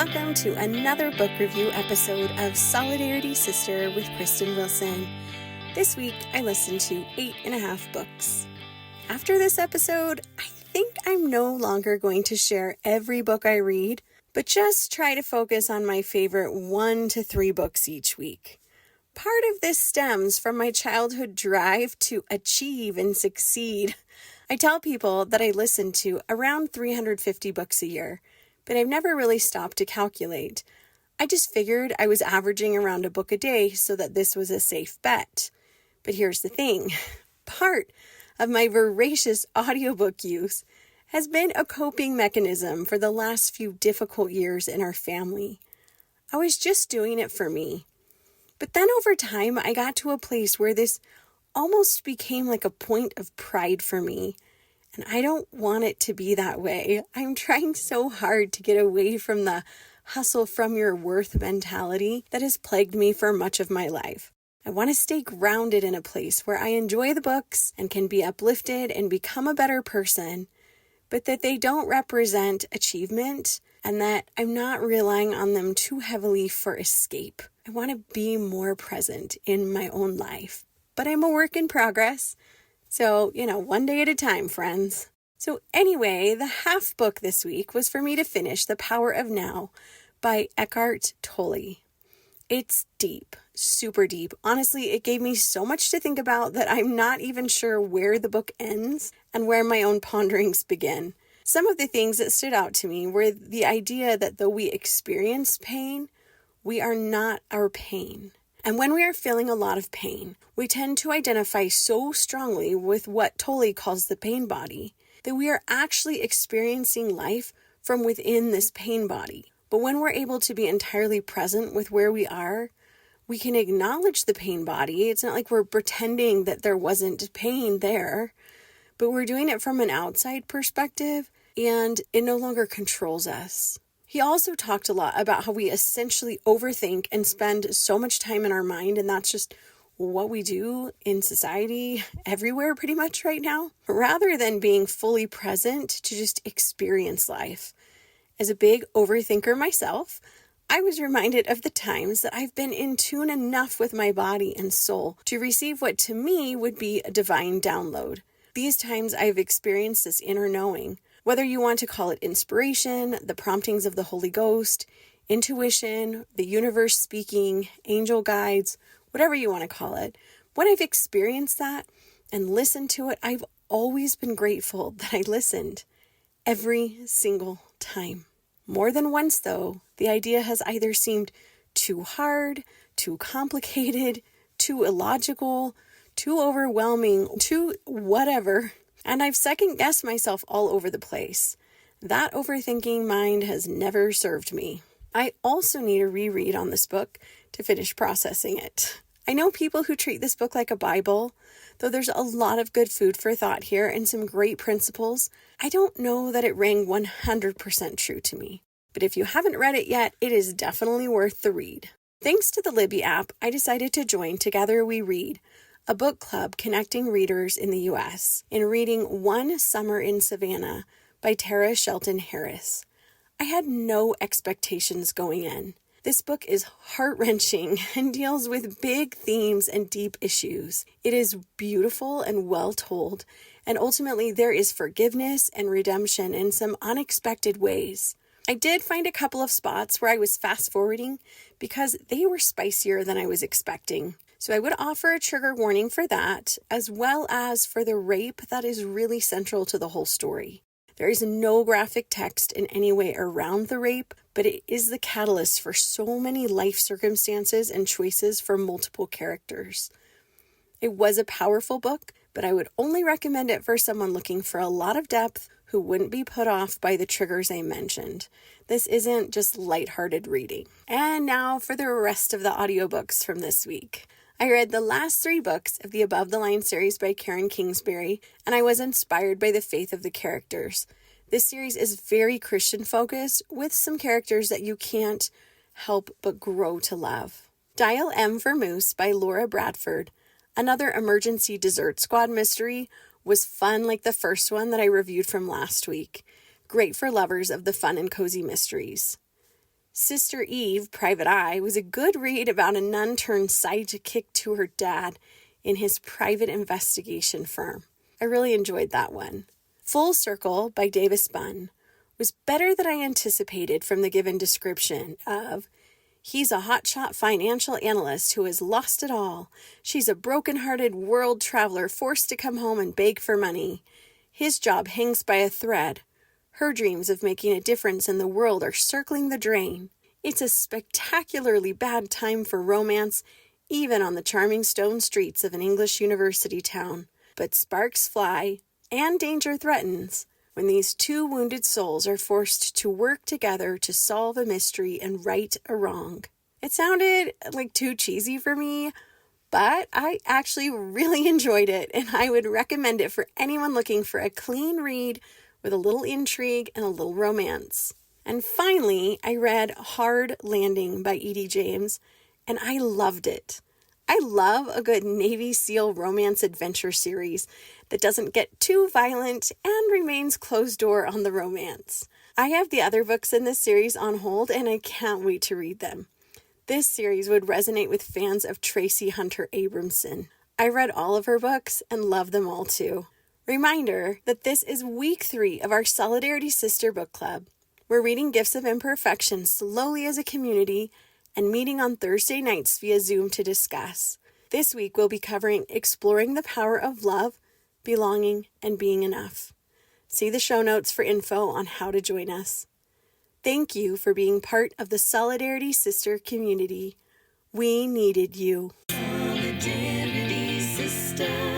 Welcome to another book review episode of Solidarity Sister with Kristen Wilson. This week, I listened to 8.5 books. After this episode, I think I'm no longer going to share every book I read, but just try to focus on my favorite 1 to 3 books each week. Part of this stems from my childhood drive to achieve and succeed. I tell people that I listen to around 350 books a year, but I've never really stopped to calculate. I just figured I was averaging around a book a day so that this was a safe bet. But here's the thing. Part of my voracious audiobook use has been a coping mechanism for the last few difficult years in our family. I was just doing it for me. But then over time, I got to a place where this almost became like a point of pride for me. And I don't want it to be that way. I'm trying so hard to get away from the hustle from your worth mentality that has plagued me for much of my life. I want to stay grounded in a place where I enjoy the books and can be uplifted and become a better person, but that they don't represent achievement and that I'm not relying on them too heavily for escape. I want to be more present in my own life, but I'm a work in progress. So, one day at a time, friends. So anyway, the half book this week was for me to finish The Power of Now by Eckhart Tolle. It's deep, super deep. Honestly, it gave me so much to think about that I'm not even sure where the book ends and where my own ponderings begin. Some of the things that stood out to me were the idea that though we experience pain, we are not our pain. And when we are feeling a lot of pain, we tend to identify so strongly with what Tolle calls the pain body, that we are actually experiencing life from within this pain body. But when we're able to be entirely present with where we are, we can acknowledge the pain body. It's not like we're pretending that there wasn't pain there, but we're doing it from an outside perspective, and it no longer controls us. He also talked a lot about how we essentially overthink and spend so much time in our mind, and that's just what we do in society everywhere pretty much right now, rather than being fully present to just experience life. As a big overthinker myself, I was reminded of the times that I've been in tune enough with my body and soul to receive what to me would be a divine download. These times I've experienced this inner knowing. Whether you want to call it inspiration, the promptings of the Holy Ghost, intuition, the universe speaking, angel guides, whatever you want to call it, when I've experienced that and listened to it, I've always been grateful that I listened every single time. More than once, though, the idea has either seemed too hard, too complicated, too illogical, too overwhelming, too whatever. And I've second-guessed myself all over the place. That overthinking mind has never served me. I also need a reread on this book to finish processing it. I know people who treat this book like a Bible, though there's a lot of good food for thought here and some great principles. I don't know that it rang 100% true to me. But if you haven't read it yet, it is definitely worth the read. Thanks to the Libby app, I decided to join Together We Read, a book club connecting readers in the U.S. in reading One Summer in Savannah by Terah Shelton Harris. I had no expectations going in. This book is heart-wrenching and deals with big themes and deep issues. It is beautiful and well told, and ultimately there is forgiveness and redemption in some unexpected ways. I did find a couple of spots where I was fast-forwarding because they were spicier than I was expecting. So I would offer a trigger warning for that, as well as for the rape that is really central to the whole story. There is no graphic text in any way around the rape, but it is the catalyst for so many life circumstances and choices for multiple characters. It was a powerful book, but I would only recommend it for someone looking for a lot of depth who wouldn't be put off by the triggers I mentioned. This isn't just lighthearted reading. And now for the rest of the audiobooks from this week. I read the last 3 books of the Above the Line series by Kingsbury, and I was inspired by the faith of the characters. This series is very Christian-focused, with some characters that you can't help but grow to love. Dial M for Mousse by Bradford, another emergency dessert squad mystery, was fun like the first one that I reviewed from last week. Great for lovers of the fun and cozy mysteries. Sister Eve, Private Eye, was a good read about a nun turned sidekick to her dad in his private investigation firm. I really enjoyed that one. Full Circle by Davis Bunn was better than I anticipated from the given description of, he's a hotshot financial analyst who has lost it all. She's a broken-hearted world traveler forced to come home and beg for money. His job hangs by a thread. Her dreams of making a difference in the world are circling the drain. It's a spectacularly bad time for romance, even on the charming stone streets of an English university town. But sparks fly, and danger threatens, when these two wounded souls are forced to work together to solve a mystery and right a wrong. It sounded like too cheesy for me, but I actually really enjoyed it, and I would recommend it for anyone looking for a clean read with a little intrigue and a little romance. And finally, I read Hard Landing by Edie James, and I loved it. I love a good Navy SEAL romance adventure series that doesn't get too violent and remains closed door on the romance. I have the other books in this series on hold, and I can't wait to read them. This series would resonate with fans of Tracy Hunter Abramson. I read all of her books and love them all too. Reminder that this is week 3 of our Solidarity Sister Book Club. We're reading Gifts of Imperfection slowly as a community and meeting on Thursday nights via Zoom to discuss. This week we'll be covering Exploring the Power of Love, Belonging, and Being Enough. See the show notes for info on how to join us. Thank you for being part of the Solidarity Sister community. We needed you. Solidarity Sister.